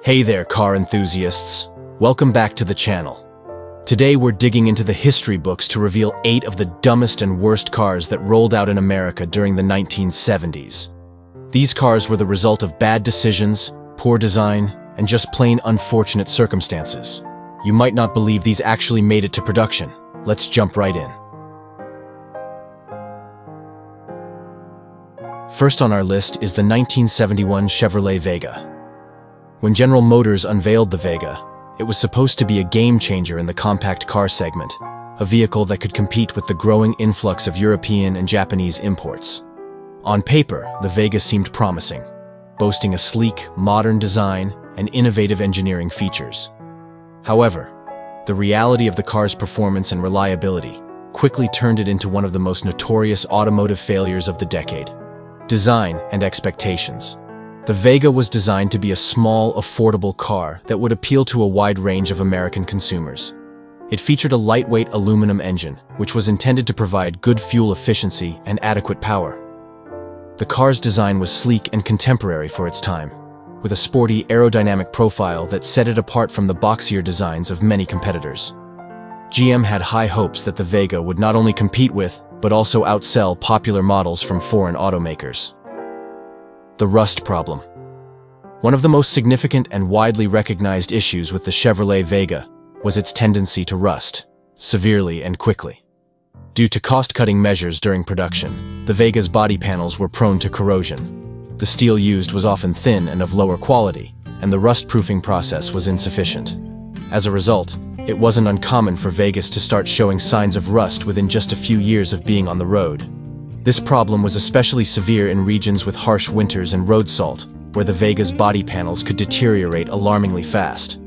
Hey there, car enthusiasts. Welcome back to the channel. Today we're digging into the history books to reveal 8 of the dumbest and worst cars that rolled out in America during the 1970s. These cars were the result of bad decisions, poor design, and just plain unfortunate circumstances. You might not believe these actually made it to production. Let's jump right in. First on our list is the 1971 Chevrolet Vega. When General Motors unveiled the Vega, it was supposed to be a game-changer in the compact car segment, a vehicle that could compete with the growing influx of European and Japanese imports. On paper, the Vega seemed promising, boasting a sleek, modern design and innovative engineering features. However, the reality of the car's performance and reliability quickly turned it into one of the most notorious automotive failures of the decade. Design and expectations. The Vega was designed to be a small, affordable car that would appeal to a wide range of American consumers. It featured a lightweight aluminum engine, which was intended to provide good fuel efficiency and adequate power. The car's design was sleek and contemporary for its time, with a sporty aerodynamic profile that set it apart from the boxier designs of many competitors. GM had high hopes that the Vega would not only compete with, but also outsell popular models from foreign automakers. The rust problem. One of the most significant and widely recognized issues with the Chevrolet Vega was its tendency to rust, severely and quickly. Due to cost-cutting measures during production, the Vega's body panels were prone to corrosion. The steel used was often thin and of lower quality, and the rust-proofing process was insufficient. As a result, it wasn't uncommon for Vegas to start showing signs of rust within just a few years of being on the road. This problem was especially severe in regions with harsh winters and road salt, where the Vega's body panels could deteriorate alarmingly fast.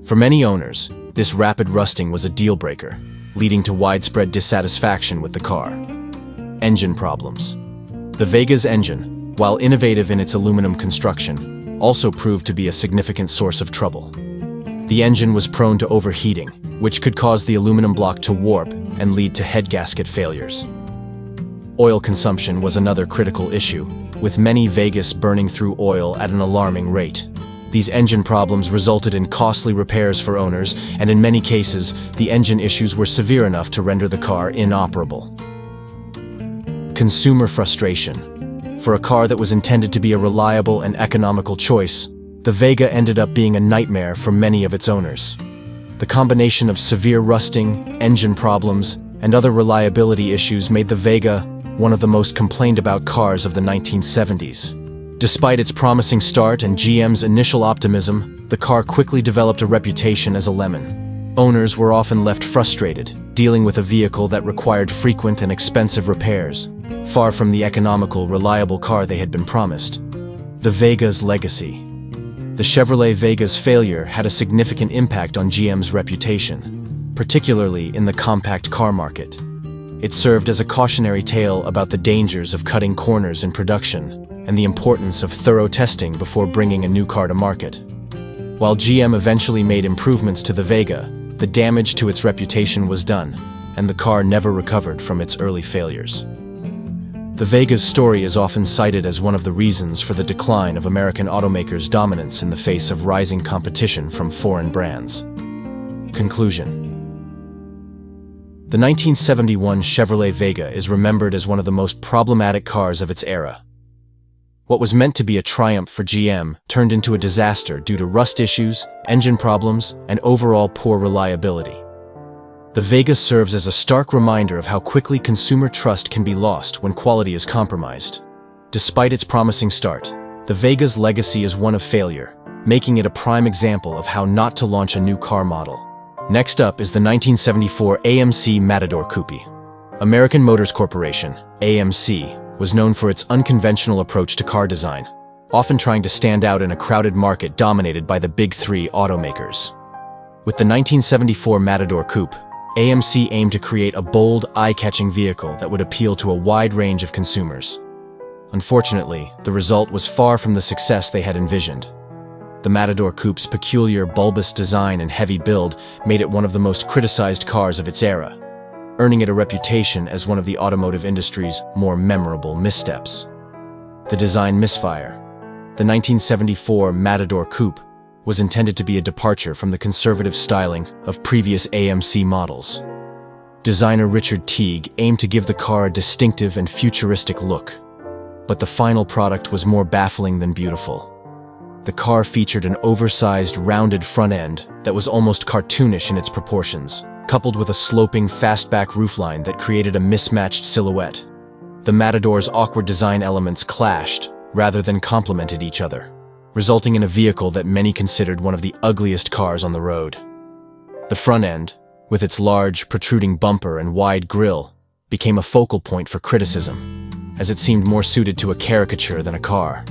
For many owners, this rapid rusting was a deal-breaker, leading to widespread dissatisfaction with the car. Engine problems. The Vega's engine, while innovative in its aluminum construction, also proved to be a significant source of trouble. The engine was prone to overheating, which could cause the aluminum block to warp and lead to head gasket failures. Oil consumption was another critical issue, with many Vegas burning through oil at an alarming rate. These engine problems resulted in costly repairs for owners, and in many cases, the engine issues were severe enough to render the car inoperable. Consumer frustration. For a car that was intended to be a reliable and economical choice, the Vega ended up being a nightmare for many of its owners. The combination of severe rusting, engine problems, and other reliability issues made the Vega one of the most complained about cars of the 1970s. Despite its promising start and GM's initial optimism, the car quickly developed a reputation as a lemon. Owners were often left frustrated, dealing with a vehicle that required frequent and expensive repairs, far from the economical, reliable car they had been promised. The Vega's legacy. The Chevrolet Vega's failure had a significant impact on GM's reputation, particularly in the compact car market. It served as a cautionary tale about the dangers of cutting corners in production and the importance of thorough testing before bringing a new car to market. While GM eventually made improvements to the Vega, the damage to its reputation was done, and the car never recovered from its early failures. The Vega's story is often cited as one of the reasons for the decline of American automakers' dominance in the face of rising competition from foreign brands. Conclusion. The 1971 Chevrolet Vega is remembered as one of the most problematic cars of its era. What was meant to be a triumph for GM turned into a disaster due to rust issues, engine problems, and overall poor reliability. The Vega serves as a stark reminder of how quickly consumer trust can be lost when quality is compromised. Despite its promising start, the Vega's legacy is one of failure, making it a prime example of how not to launch a new car model. Next up is the 1974 AMC Matador Coupe. American Motors Corporation, AMC, was known for its unconventional approach to car design, often trying to stand out in a crowded market dominated by the big three automakers. With the 1974 Matador Coupe, AMC aimed to create a bold, eye-catching vehicle that would appeal to a wide range of consumers. Unfortunately, the result was far from the success they had envisioned. The Matador Coupe's peculiar bulbous design and heavy build made it one of the most criticized cars of its era, earning it a reputation as one of the automotive industry's more memorable missteps. The design misfire. The 1974 Matador Coupe was intended to be a departure from the conservative styling of previous AMC models. Designer Richard Teague aimed to give the car a distinctive and futuristic look, but the final product was more baffling than beautiful. The car featured an oversized, rounded front end that was almost cartoonish in its proportions, coupled with a sloping, fastback roofline that created a mismatched silhouette. The Matador's awkward design elements clashed rather than complemented each other, resulting in a vehicle that many considered one of the ugliest cars on the road. The front end, with its large, protruding bumper and wide grille, became a focal point for criticism, as it seemed more suited to a caricature than a car.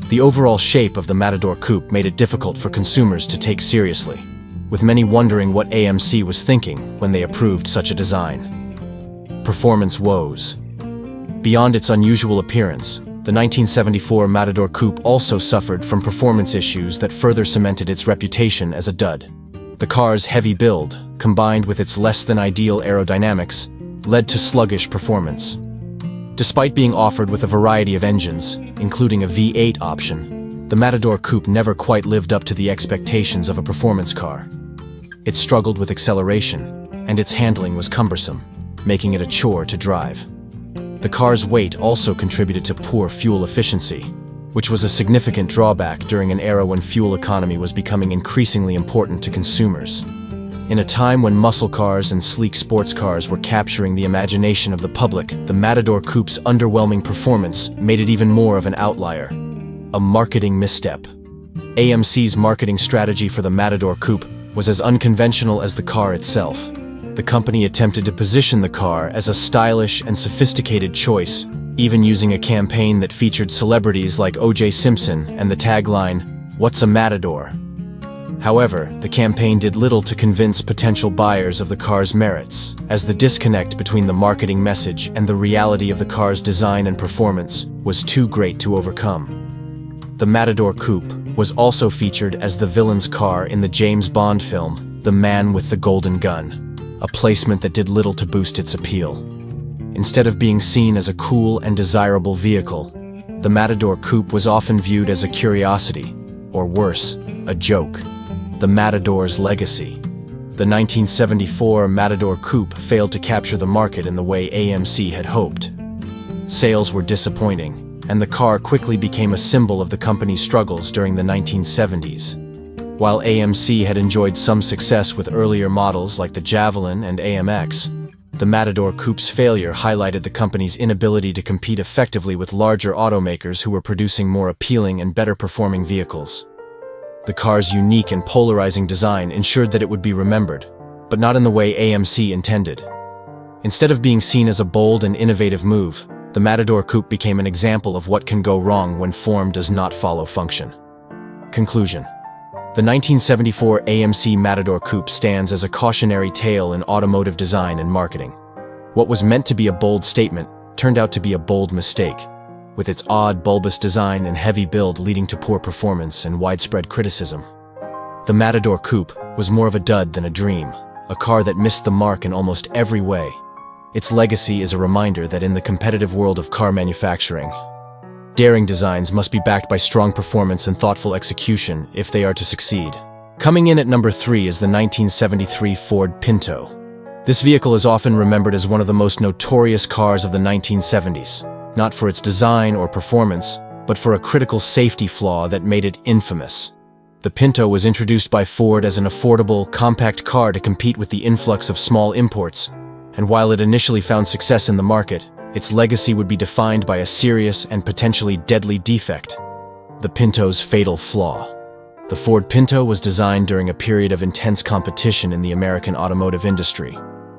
The overall shape of the Matador Coupe made it difficult for consumers to take seriously, with many wondering what AMC was thinking when they approved such a design. Performance woes. Beyond its unusual appearance, the 1974 Matador Coupe also suffered from performance issues that further cemented its reputation as a dud. The car's heavy build, combined with its less-than-ideal aerodynamics, led to sluggish performance. Despite being offered with a variety of engines, including a V8 option, the Matador Coupe never quite lived up to the expectations of a performance car. It struggled with acceleration, and its handling was cumbersome, making it a chore to drive. The car's weight also contributed to poor fuel efficiency, which was a significant drawback during an era when fuel economy was becoming increasingly important to consumers. In a time when muscle cars and sleek sports cars were capturing the imagination of the public, the Matador Coupe's underwhelming performance made it even more of an outlier. A marketing misstep. AMC's marketing strategy for the Matador Coupe was as unconventional as the car itself. The company attempted to position the car as a stylish and sophisticated choice, even using a campaign that featured celebrities like O.J. Simpson and the tagline, "What's a Matador?" However, the campaign did little to convince potential buyers of the car's merits, as the disconnect between the marketing message and the reality of the car's design and performance was too great to overcome. The Matador Coupe was also featured as the villain's car in the James Bond film, The Man with the Golden Gun, a placement that did little to boost its appeal. Instead of being seen as a cool and desirable vehicle, the Matador Coupe was often viewed as a curiosity, or worse, a joke. The Matador's legacy. The 1974 Matador Coupe failed to capture the market in the way AMC had hoped. Sales were disappointing, and the car quickly became a symbol of the company's struggles during the 1970s. While AMC had enjoyed some success with earlier models like the Javelin and AMX, the Matador Coupe's failure highlighted the company's inability to compete effectively with larger automakers who were producing more appealing and better-performing vehicles. The car's unique and polarizing design ensured that it would be remembered, but not in the way AMC intended. Instead of being seen as a bold and innovative move, the Matador Coupe became an example of what can go wrong when form does not follow function. Conclusion. The 1974 AMC Matador Coupe stands as a cautionary tale in automotive design and marketing. What was meant to be a bold statement turned out to be a bold mistake, with its odd, bulbous design and heavy build leading to poor performance and widespread criticism. The Matador Coupe was more of a dud than a dream, a car that missed the mark in almost every way. Its legacy is a reminder that in the competitive world of car manufacturing, daring designs must be backed by strong performance and thoughtful execution if they are to succeed. Coming in at number 3 is the 1973 Ford Pinto. This vehicle is often remembered as one of the most notorious cars of the 1970s, not for its design or performance, but for a critical safety flaw that made it infamous. The Pinto was introduced by Ford as an affordable, compact car to compete with the influx of small imports, and while it initially found success in the market, its legacy would be defined by a serious and potentially deadly defect: the Pinto's fatal flaw. The Ford Pinto was designed during a period of intense competition in the American automotive industry.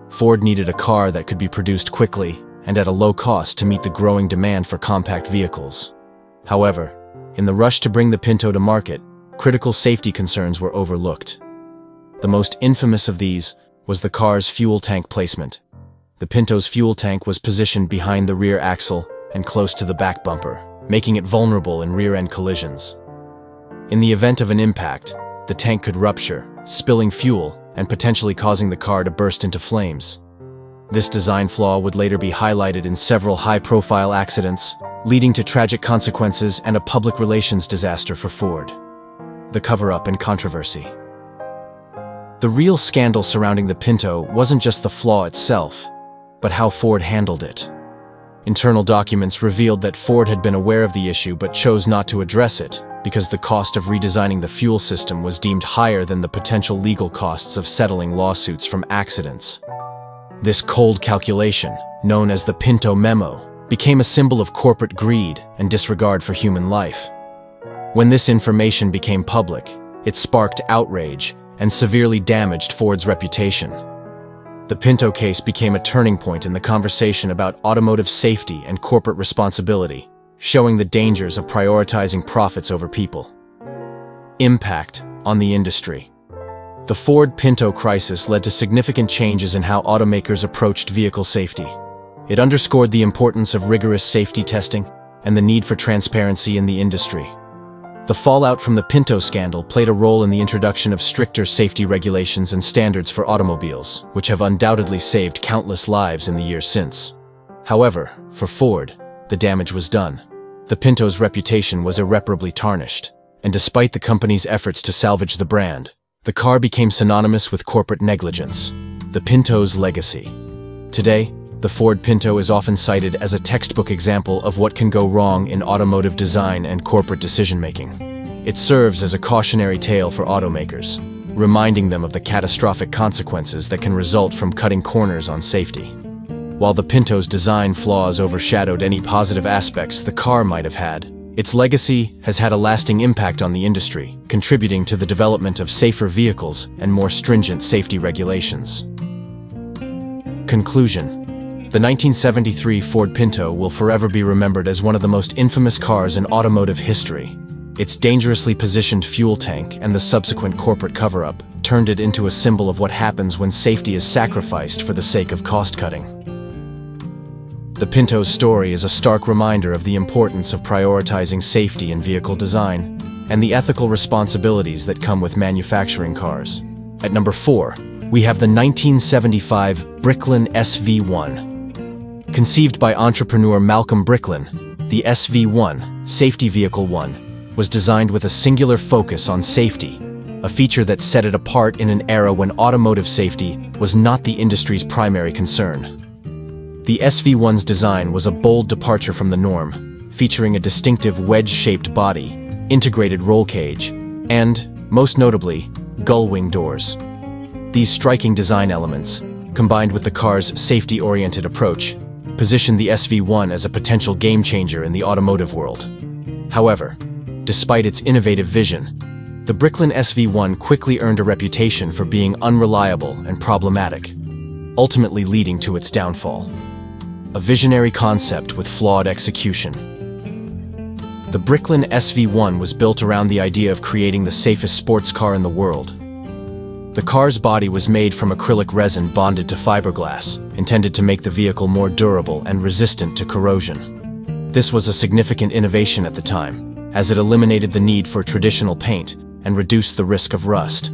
Ford needed a car that could be produced quickly and at a low cost to meet the growing demand for compact vehicles. However, in the rush to bring the Pinto to market, critical safety concerns were overlooked. The most infamous of these was the car's fuel tank placement. The Pinto's fuel tank was positioned behind the rear axle and close to the back bumper, making it vulnerable in rear-end collisions. In the event of an impact, the tank could rupture, spilling fuel and potentially causing the car to burst into flames. This design flaw would later be highlighted in several high-profile accidents, leading to tragic consequences and a public relations disaster for Ford. the cover-up and controversy. The real scandal surrounding the Pinto wasn't just the flaw itself, but how Ford handled it. Internal documents revealed that Ford had been aware of the issue but chose not to address it because the cost of redesigning the fuel system was deemed higher than the potential legal costs of settling lawsuits from accidents. This cold calculation, known as the Pinto Memo, became a symbol of corporate greed and disregard for human life. When this information became public, it sparked outrage and severely damaged Ford's reputation. The Pinto case became a turning point in the conversation about automotive safety and corporate responsibility, showing the dangers of prioritizing profits over people. Impact on the industry. The Ford Pinto crisis led to significant changes in how automakers approached vehicle safety. It underscored the importance of rigorous safety testing and the need for transparency in the industry. The fallout from the Pinto scandal played a role in the introduction of stricter safety regulations and standards for automobiles, which have undoubtedly saved countless lives in the years since. However, for Ford, the damage was done. The Pinto's reputation was irreparably tarnished, and despite the company's efforts to salvage the brand, the car became synonymous with corporate negligence. The Pinto's legacy. Today, the Ford Pinto is often cited as a textbook example of what can go wrong in automotive design and corporate decision-making. It serves as a cautionary tale for automakers, reminding them of the catastrophic consequences that can result from cutting corners on safety. While the Pinto's design flaws overshadowed any positive aspects the car might have had, its legacy has had a lasting impact on the industry, contributing to the development of safer vehicles and more stringent safety regulations. Conclusion. The 1973 Ford Pinto will forever be remembered as one of the most infamous cars in automotive history. Its dangerously positioned fuel tank and the subsequent corporate cover-up turned it into a symbol of what happens when safety is sacrificed for the sake of cost-cutting. The Pinto's story is a stark reminder of the importance of prioritizing safety in vehicle design and the ethical responsibilities that come with manufacturing cars. At number 4, we have the 1975 Brickland SV1. Conceived by entrepreneur Malcolm Brickland, the SV1, Safety Vehicle 1, was designed with a singular focus on safety, a feature that set it apart in an era when automotive safety was not the industry's primary concern. The SV1's design was a bold departure from the norm, featuring a distinctive wedge-shaped body, integrated roll cage, and, most notably, gull-wing doors. These striking design elements, combined with the car's safety-oriented approach, positioned the SV1 as a potential game-changer in the automotive world. However, despite its innovative vision, the Brickland SV1 quickly earned a reputation for being unreliable and problematic, ultimately leading to its downfall. A visionary concept with flawed execution. The Brickland SV1 was built around the idea of creating the safest sports car in the world. The car's body was made from acrylic resin bonded to fiberglass, intended to make the vehicle more durable and resistant to corrosion. This was a significant innovation at the time, as it eliminated the need for traditional paint and reduced the risk of rust.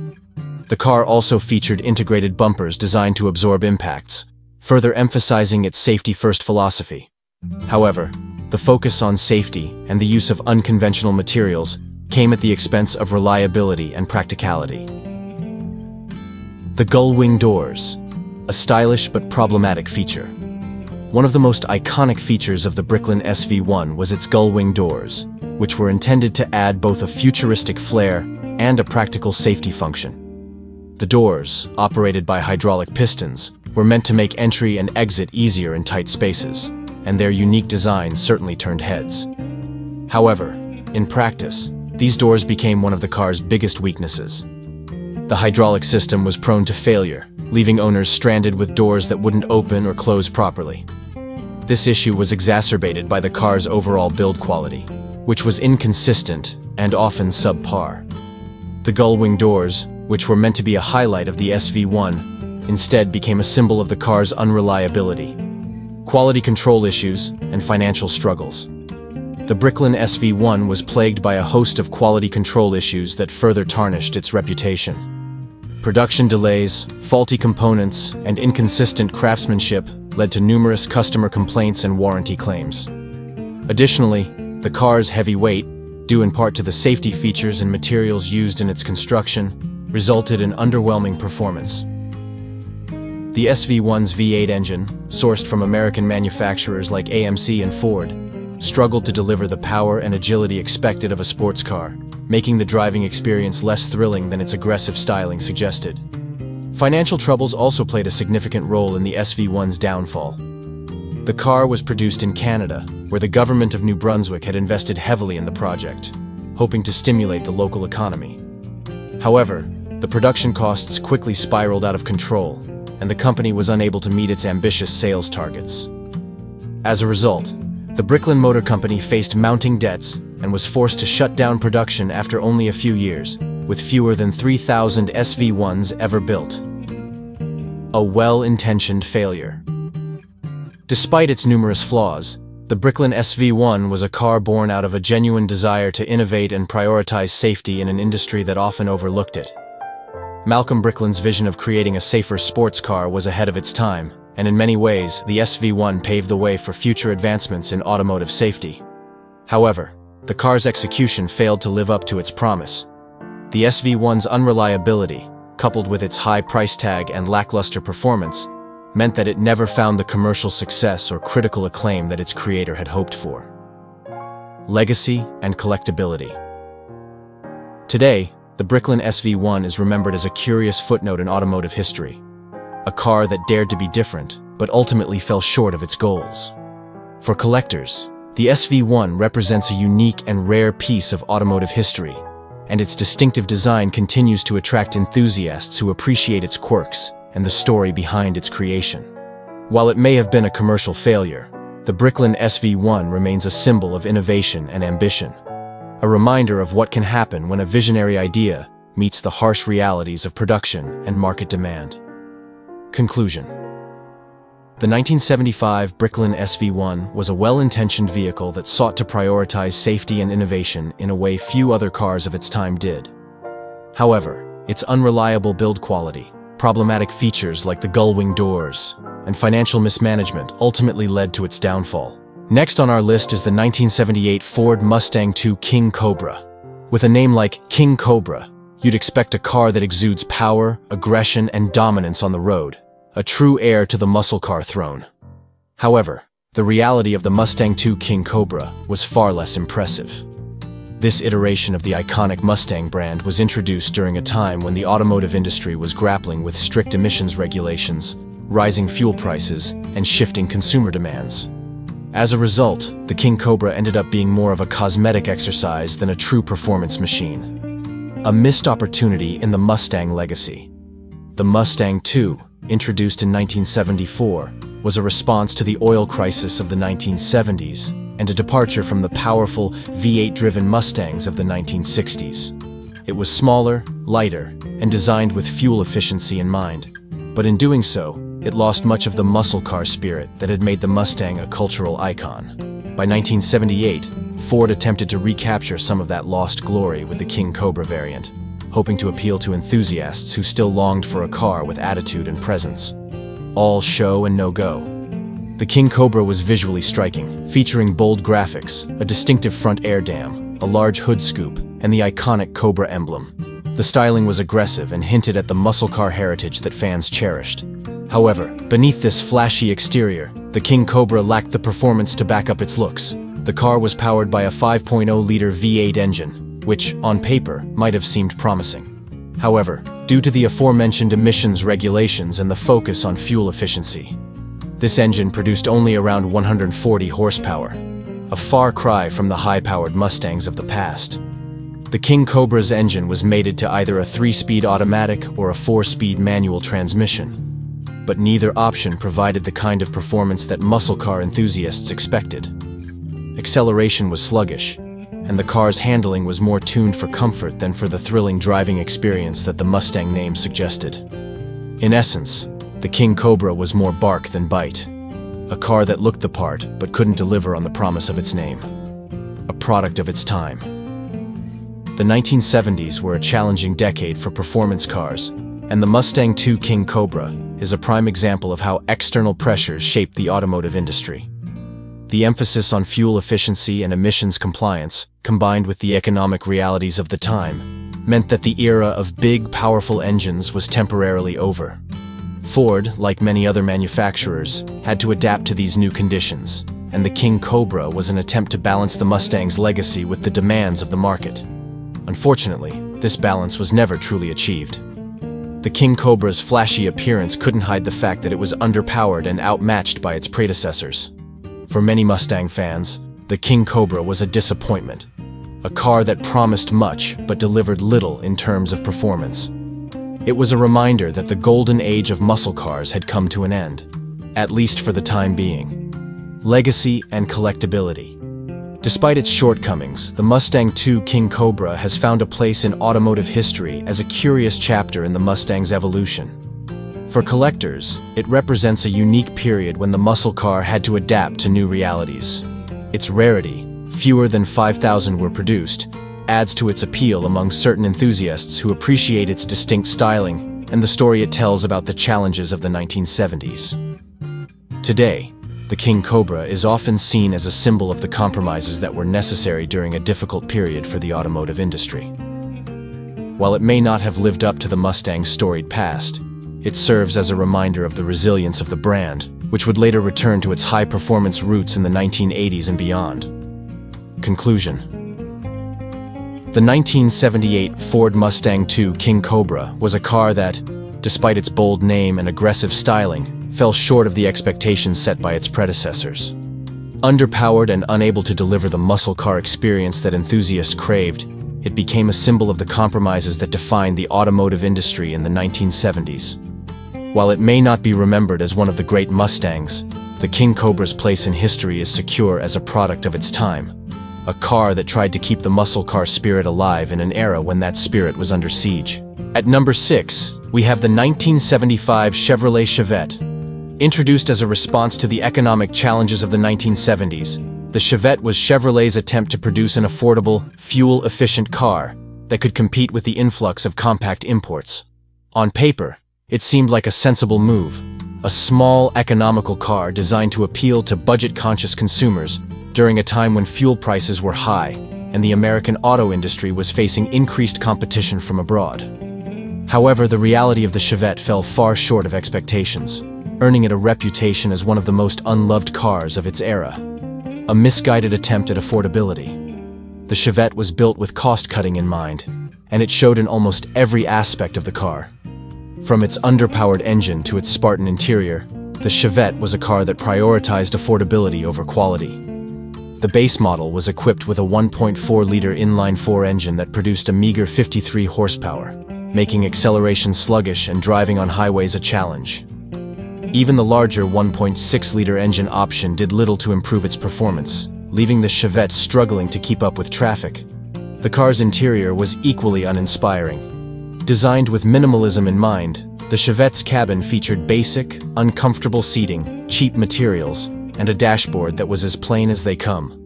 The car also featured integrated bumpers designed to absorb impacts, further emphasizing its safety-first philosophy. However, the focus on safety and the use of unconventional materials came at the expense of reliability and practicality. The gull-wing doors, a stylish but problematic feature. One of the most iconic features of the Brickland SV1 was its gull-wing doors, which were intended to add both a futuristic flair and a practical safety function. The doors, operated by hydraulic pistons, were meant to make entry and exit easier in tight spaces, and their unique design certainly turned heads. However, in practice, these doors became one of the car's biggest weaknesses. The hydraulic system was prone to failure, leaving owners stranded with doors that wouldn't open or close properly. This issue was exacerbated by the car's overall build quality, which was inconsistent and often subpar. The gull-wing doors, which were meant to be a highlight of the SV1, instead became a symbol of the car's unreliability, quality control issues, and financial struggles. The Brickland SV1 was plagued by a host of quality control issues that further tarnished its reputation. Production delays, faulty components, and inconsistent craftsmanship led to numerous customer complaints and warranty claims. Additionally, the car's heavy weight, due in part to the safety features and materials used in its construction, resulted in underwhelming performance. The SV1's V8 engine, sourced from American manufacturers like AMC and Ford, struggled to deliver the power and agility expected of a sports car, making the driving experience less thrilling than its aggressive styling suggested. Financial troubles also played a significant role in the SV1's downfall. The car was produced in Canada, where the government of New Brunswick had invested heavily in the project, hoping to stimulate the local economy. However, the production costs quickly spiraled out of control, and the company was unable to meet its ambitious sales targets. As a result, the Brickland Motor Company faced mounting debts and was forced to shut down production after only a few years, with fewer than 3,000 SV1s ever built. A well-intentioned failure. Despite its numerous flaws, the Brickland SV1 was a car born out of a genuine desire to innovate and prioritize safety in an industry that often overlooked it. Malcolm Brickland's vision of creating a safer sports car was ahead of its time, and in many ways, the SV1 paved the way for future advancements in automotive safety. However, the car's execution failed to live up to its promise. The SV1's unreliability, coupled with its high price tag and lackluster performance, meant that it never found the commercial success or critical acclaim that its creator had hoped for. Legacy and collectability. Today, the Brickland SV1 is remembered as a curious footnote in automotive history. A car that dared to be different, but ultimately fell short of its goals. For collectors, the SV1 represents a unique and rare piece of automotive history, and its distinctive design continues to attract enthusiasts who appreciate its quirks and the story behind its creation. While it may have been a commercial failure, the Brickland SV1 remains a symbol of innovation and ambition, a reminder of what can happen when a visionary idea meets the harsh realities of production and market demand. Conclusion. The 1975 Brickland SV1 was a well-intentioned vehicle that sought to prioritize safety and innovation in a way few other cars of its time did. However, its unreliable build quality, problematic features like the gull-wing doors, and financial mismanagement ultimately led to its downfall. Next on our list is the 1978 Ford Mustang II King Cobra. With a name like King Cobra, you'd expect a car that exudes power, aggression, and dominance on the road, a true heir to the muscle car throne. However, the reality of the Mustang II King Cobra was far less impressive. This iteration of the iconic Mustang brand was introduced during a time when the automotive industry was grappling with strict emissions regulations, rising fuel prices, and shifting consumer demands. As a result, the King Cobra ended up being more of a cosmetic exercise than a true performance machine. A missed opportunity in the Mustang legacy. The Mustang II, introduced in 1974, was a response to the oil crisis of the 1970s and a departure from the powerful V8-driven Mustangs of the 1960s. It was smaller, lighter, and designed with fuel efficiency in mind. But in doing so, it lost much of the muscle car spirit that had made the Mustang a cultural icon. By 1978, Ford attempted to recapture some of that lost glory with the King Cobra variant, hoping to appeal to enthusiasts who still longed for a car with attitude and presence. All show and no go. The King Cobra was visually striking, featuring bold graphics, a distinctive front air dam, a large hood scoop, and the iconic Cobra emblem. The styling was aggressive and hinted at the muscle car heritage that fans cherished. However, beneath this flashy exterior, the King Cobra lacked the performance to back up its looks. The car was powered by a 5.0-liter V8 engine, which, on paper, might have seemed promising. However, due to the aforementioned emissions regulations and the focus on fuel efficiency, this engine produced only around 140 horsepower, a far cry from the high-powered Mustangs of the past. The King Cobra's engine was mated to either a 3-speed automatic or a 4-speed manual transmission, but neither option provided the kind of performance that muscle car enthusiasts expected. Acceleration was sluggish, and the car's handling was more tuned for comfort than for the thrilling driving experience that the Mustang name suggested. In essence, the King Cobra was more bark than bite, a car that looked the part but couldn't deliver on the promise of its name. A product of its time. The 1970s were a challenging decade for performance cars, and the Mustang II King Cobra is a prime example of how external pressures shaped the automotive industry. The emphasis on fuel efficiency and emissions compliance, combined with the economic realities of the time, meant that the era of big, powerful engines was temporarily over. Ford, like many other manufacturers, had to adapt to these new conditions, and the King Cobra was an attempt to balance the Mustang's legacy with the demands of the market. Unfortunately, this balance was never truly achieved. The King Cobra's flashy appearance couldn't hide the fact that it was underpowered and outmatched by its predecessors. For many Mustang fans, the King Cobra was a disappointment, a car that promised much but delivered little in terms of performance. It was a reminder that the golden age of muscle cars had come to an end, at least for the time being. Legacy and collectability. Despite its shortcomings, the Mustang II King Cobra has found a place in automotive history as a curious chapter in the Mustang's evolution. For collectors, it represents a unique period when the muscle car had to adapt to new realities. Its rarity, fewer than 5,000 were produced, adds to its appeal among certain enthusiasts who appreciate its distinct styling and the story it tells about the challenges of the 1970s. Today, the King Cobra is often seen as a symbol of the compromises that were necessary during a difficult period for the automotive industry. While it may not have lived up to the Mustang's storied past, it serves as a reminder of the resilience of the brand, which would later return to its high-performance roots in the 1980s and beyond. Conclusion. The 1978 Ford Mustang II King Cobra was a car that, despite its bold name and aggressive styling, fell short of the expectations set by its predecessors. Underpowered and unable to deliver the muscle car experience that enthusiasts craved, it became a symbol of the compromises that defined the automotive industry in the 1970s. While it may not be remembered as one of the great Mustangs, the King Cobra's place in history is secure as a product of its time, a car that tried to keep the muscle car spirit alive in an era when that spirit was under siege. At number 6, we have the 1975 Chevrolet Chevette. Introduced as a response to the economic challenges of the 1970s, the Chevette was Chevrolet's attempt to produce an affordable, fuel-efficient car that could compete with the influx of compact imports. On paper, it seemed like a sensible move, a small, economical car designed to appeal to budget-conscious consumers during a time when fuel prices were high and the American auto industry was facing increased competition from abroad. However, the reality of the Chevette fell far short of expectations, earning it a reputation as one of the most unloved cars of its era. A misguided attempt at affordability. The Chevette was built with cost-cutting in mind, and it showed in almost every aspect of the car. From its underpowered engine to its Spartan interior, the Chevette was a car that prioritized affordability over quality. The base model was equipped with a 1.4-liter inline-4 engine that produced a meager 53 horsepower, making acceleration sluggish and driving on highways a challenge. Even the larger 1.6-liter engine option did little to improve its performance, leaving the Chevette struggling to keep up with traffic. The car's interior was equally uninspiring. Designed with minimalism in mind, the Chevette's cabin featured basic, uncomfortable seating, cheap materials, and a dashboard that was as plain as they come.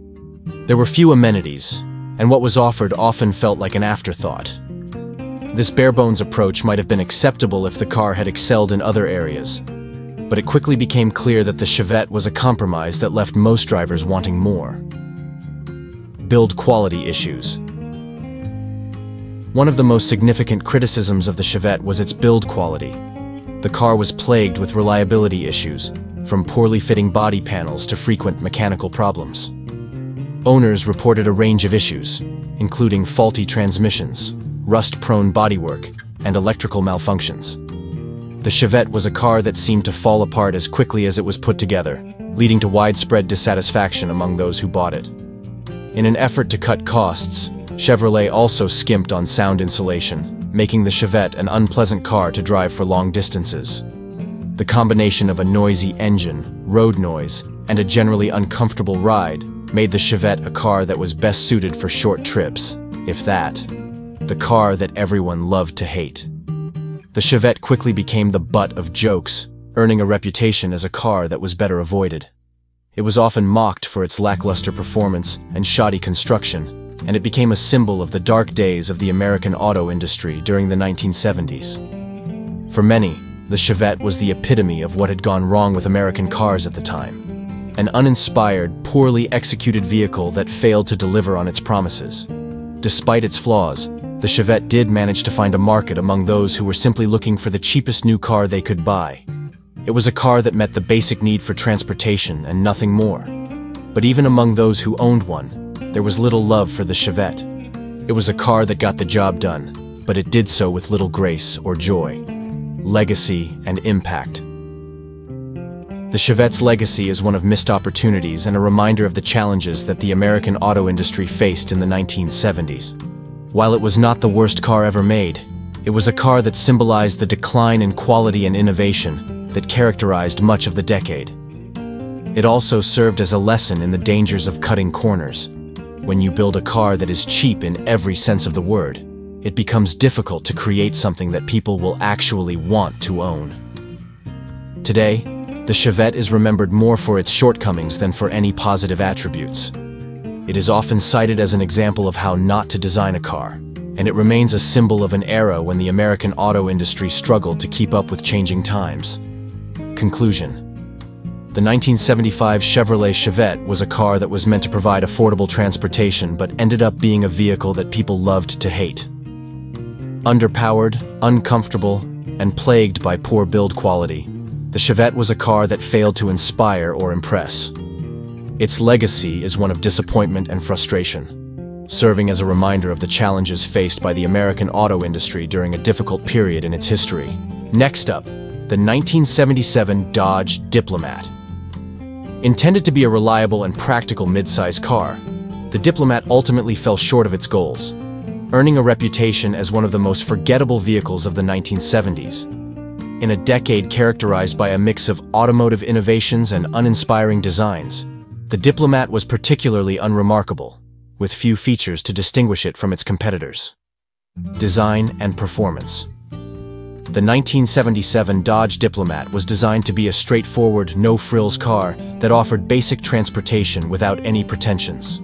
There were few amenities, and what was offered often felt like an afterthought. This bare-bones approach might have been acceptable if the car had excelled in other areas, but it quickly became clear that the Chevette was a compromise that left most drivers wanting more. Build quality issues. One of the most significant criticisms of the Chevette was its build quality. The car was plagued with reliability issues, from poorly fitting body panels to frequent mechanical problems. Owners reported a range of issues, including faulty transmissions, rust-prone bodywork, and electrical malfunctions. The Chevette was a car that seemed to fall apart as quickly as it was put together, leading to widespread dissatisfaction among those who bought it. In an effort to cut costs, Chevrolet also skimped on sound insulation, making the Chevette an unpleasant car to drive for long distances. The combination of a noisy engine, road noise, and a generally uncomfortable ride made the Chevette a car that was best suited for short trips, if that. The car that everyone loved to hate. The Chevette quickly became the butt of jokes, earning a reputation as a car that was better avoided. It was often mocked for its lackluster performance and shoddy construction, and it became a symbol of the dark days of the American auto industry during the 1970s. For many, the Chevette was the epitome of what had gone wrong with American cars at the time. an uninspired, poorly executed vehicle that failed to deliver on its promises. Despite its flaws, the Chevette did manage to find a market among those who were simply looking for the cheapest new car they could buy. It was a car that met the basic need for transportation and nothing more. But even among those who owned one, there was little love for the Chevette. It was a car that got the job done, but it did so with little grace or joy, legacy and impact. The Chevette's legacy is one of missed opportunities and a reminder of the challenges that the American auto industry faced in the 1970s. While it was not the worst car ever made, it was a car that symbolized the decline in quality and innovation that characterized much of the decade. It also served as a lesson in the dangers of cutting corners. When you build a car that is cheap in every sense of the word, it becomes difficult to create something that people will actually want to own. Today, the Chevette is remembered more for its shortcomings than for any positive attributes. It is often cited as an example of how not to design a car, and it remains a symbol of an era when the American auto industry struggled to keep up with changing times. Conclusion: the 1975 Chevrolet Chevette was a car that was meant to provide affordable transportation but ended up being a vehicle that people loved to hate. Underpowered, uncomfortable, and plagued by poor build quality, the Chevette was a car that failed to inspire or impress. Its legacy is one of disappointment and frustration, serving as a reminder of the challenges faced by the American auto industry during a difficult period in its history. Next up, the 1977 Dodge Diplomat. Intended to be a reliable and practical midsize car, the Diplomat ultimately fell short of its goals, earning a reputation as one of the most forgettable vehicles of the 1970s. In a decade characterized by a mix of automotive innovations and uninspiring designs, the Diplomat was particularly unremarkable, with few features to distinguish it from its competitors. Design and performance. The 1977 Dodge Diplomat was designed to be a straightforward, no-frills car that offered basic transportation without any pretensions.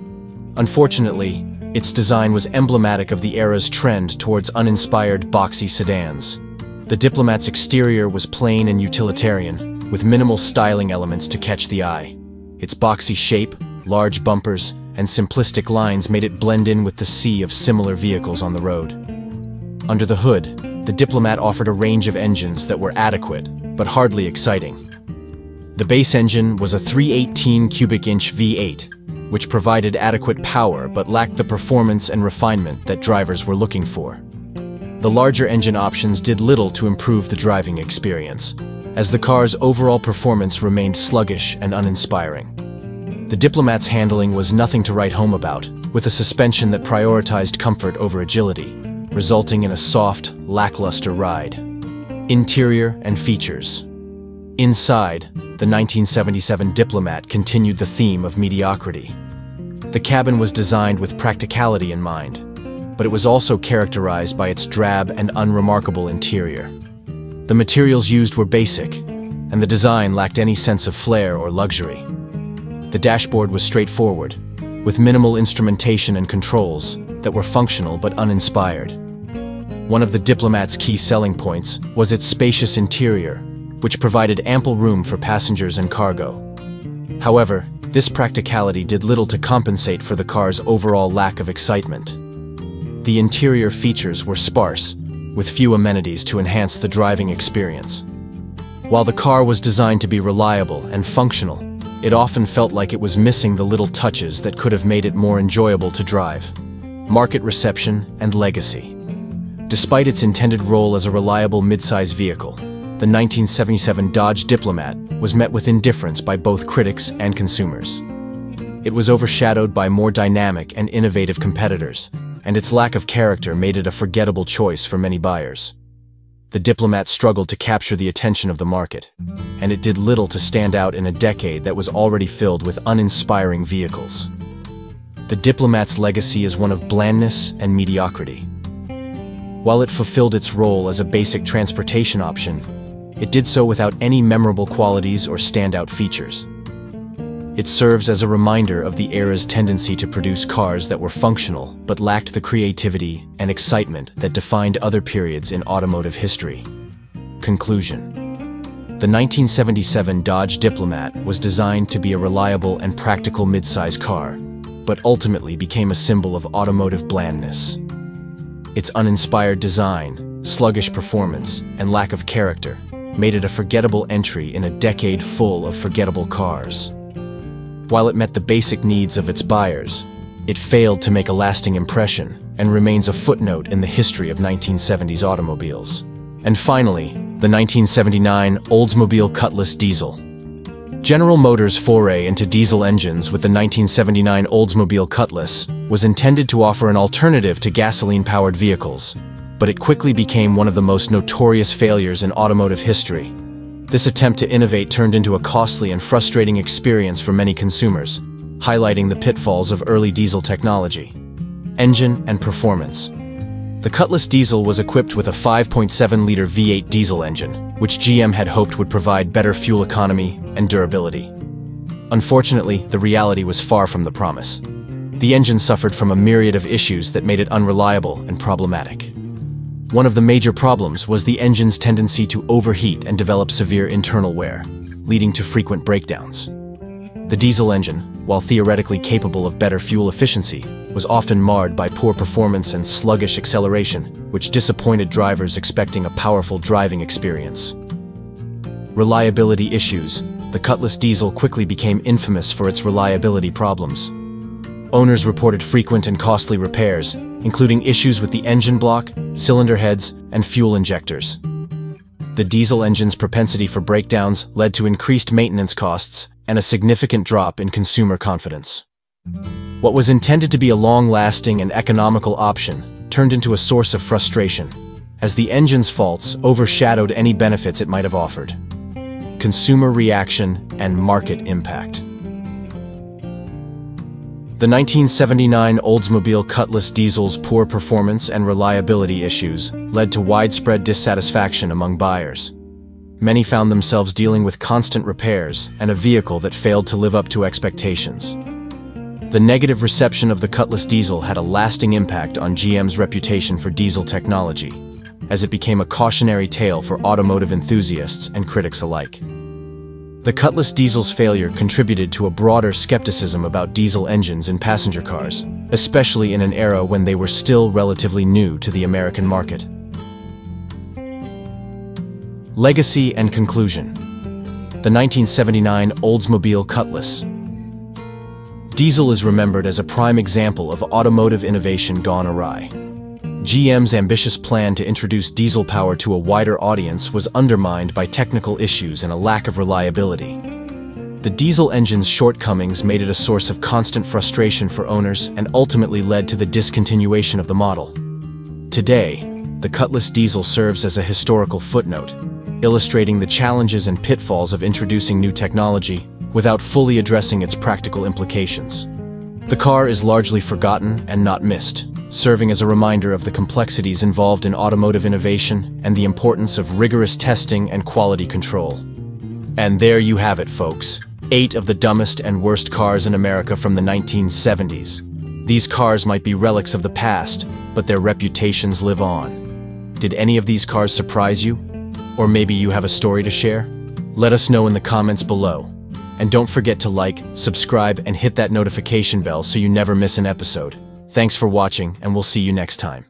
Unfortunately, its design was emblematic of the era's trend towards uninspired, boxy sedans. The Diplomat's exterior was plain and utilitarian, with minimal styling elements to catch the eye. Its boxy shape, large bumpers, and simplistic lines made it blend in with the sea of similar vehicles on the road. Under the hood, the Diplomat offered a range of engines that were adequate, but hardly exciting. The base engine was a 318 cubic inch V8, which provided adequate power but lacked the performance and refinement that drivers were looking for. The larger engine options did little to improve the driving experience, as the car's overall performance remained sluggish and uninspiring. The Diplomat's handling was nothing to write home about, with a suspension that prioritized comfort over agility, resulting in a soft, lackluster ride. Interior and features. Inside, the 1977 Diplomat continued the theme of mediocrity. The cabin was designed with practicality in mind, but it was also characterized by its drab and unremarkable interior. The materials used were basic, and the design lacked any sense of flair or luxury. The dashboard was straightforward, with minimal instrumentation and controls that were functional but uninspired. One of the Diplomat's key selling points was its spacious interior, which provided ample room for passengers and cargo. However, this practicality did little to compensate for the car's overall lack of excitement. The interior features were sparse, with few amenities to enhance the driving experience. While the car was designed to be reliable and functional, it often felt like it was missing the little touches that could have made it more enjoyable to drive. Market reception and legacy. Despite its intended role as a reliable midsize vehicle, the 1977 Dodge Diplomat was met with indifference by both critics and consumers. It was overshadowed by more dynamic and innovative competitors, and its lack of character made it a forgettable choice for many buyers. The Diplomat struggled to capture the attention of the market, and it did little to stand out in a decade that was already filled with uninspiring vehicles. The Diplomat's legacy is one of blandness and mediocrity. While it fulfilled its role as a basic transportation option, it did so without any memorable qualities or standout features. It serves as a reminder of the era's tendency to produce cars that were functional but lacked the creativity and excitement that defined other periods in automotive history. Conclusion. The The 1977 Dodge Diplomat was designed to be a reliable and practical midsize car, but ultimately became a symbol of automotive blandness. Its uninspired design, sluggish performance, and lack of character made it a forgettable entry in a decade full of forgettable cars. While it met the basic needs of its buyers, it failed to make a lasting impression and remains a footnote in the history of 1970s automobiles. And finally, the 1979 Oldsmobile Cutless diesel. General Motors' foray into diesel engines with the 1979 Oldsmobile Cutless was intended to offer an alternative to gasoline-powered vehicles, but it quickly became one of the most notorious failures in automotive history. This attempt to innovate turned into a costly and frustrating experience for many consumers, highlighting the pitfalls of early diesel technology. Engine and performance. The Cutless diesel was equipped with a 5.7-liter V8 diesel engine, which GM had hoped would provide better fuel economy and durability. Unfortunately, the reality was far from the promise. The engine suffered from a myriad of issues that made it unreliable and problematic. One of the major problems was the engine's tendency to overheat and develop severe internal wear, leading to frequent breakdowns. The diesel engine, while theoretically capable of better fuel efficiency, was often marred by poor performance and sluggish acceleration, which disappointed drivers expecting a powerful driving experience. Reliability issues. The Cutless diesel quickly became infamous for its reliability problems. Owners reported frequent and costly repairs, including issues with the engine block, cylinder heads, and fuel injectors. The diesel engine's propensity for breakdowns led to increased maintenance costs and a significant drop in consumer confidence. What was intended to be a long-lasting and economical option turned into a source of frustration, as the engine's faults overshadowed any benefits it might have offered. Consumer reaction and market impact. The 1979 Oldsmobile Cutless diesel's poor performance and reliability issues led to widespread dissatisfaction among buyers. Many found themselves dealing with constant repairs and a vehicle that failed to live up to expectations. The negative reception of the Cutless diesel had a lasting impact on GM's reputation for diesel technology, as it became a cautionary tale for automotive enthusiasts and critics alike. The Cutless diesel's failure contributed to a broader skepticism about diesel engines in passenger cars, especially in an era when they were still relatively new to the American market. Legacy and conclusion. The 1979 Oldsmobile Cutless. Diesel is remembered as a prime example of automotive innovation gone awry. GM's ambitious plan to introduce diesel power to a wider audience was undermined by technical issues and a lack of reliability. The diesel engine's shortcomings made it a source of constant frustration for owners and ultimately led to the discontinuation of the model. Today, the Cutless diesel serves as a historical footnote, illustrating the challenges and pitfalls of introducing new technology without fully addressing its practical implications. The car is largely forgotten and not missed, serving as a reminder of the complexities involved in automotive innovation and the importance of rigorous testing and quality control. And there you have it, folks. 8 of the dumbest and worst cars in America from the 1970s. These cars might be relics of the past, but their reputations live on. Did any of these cars surprise you? Or maybe you have a story to share? Let us know in the comments below. And don't forget to like, subscribe, and hit that notification bell so you never miss an episode. Thanks for watching, and we'll see you next time.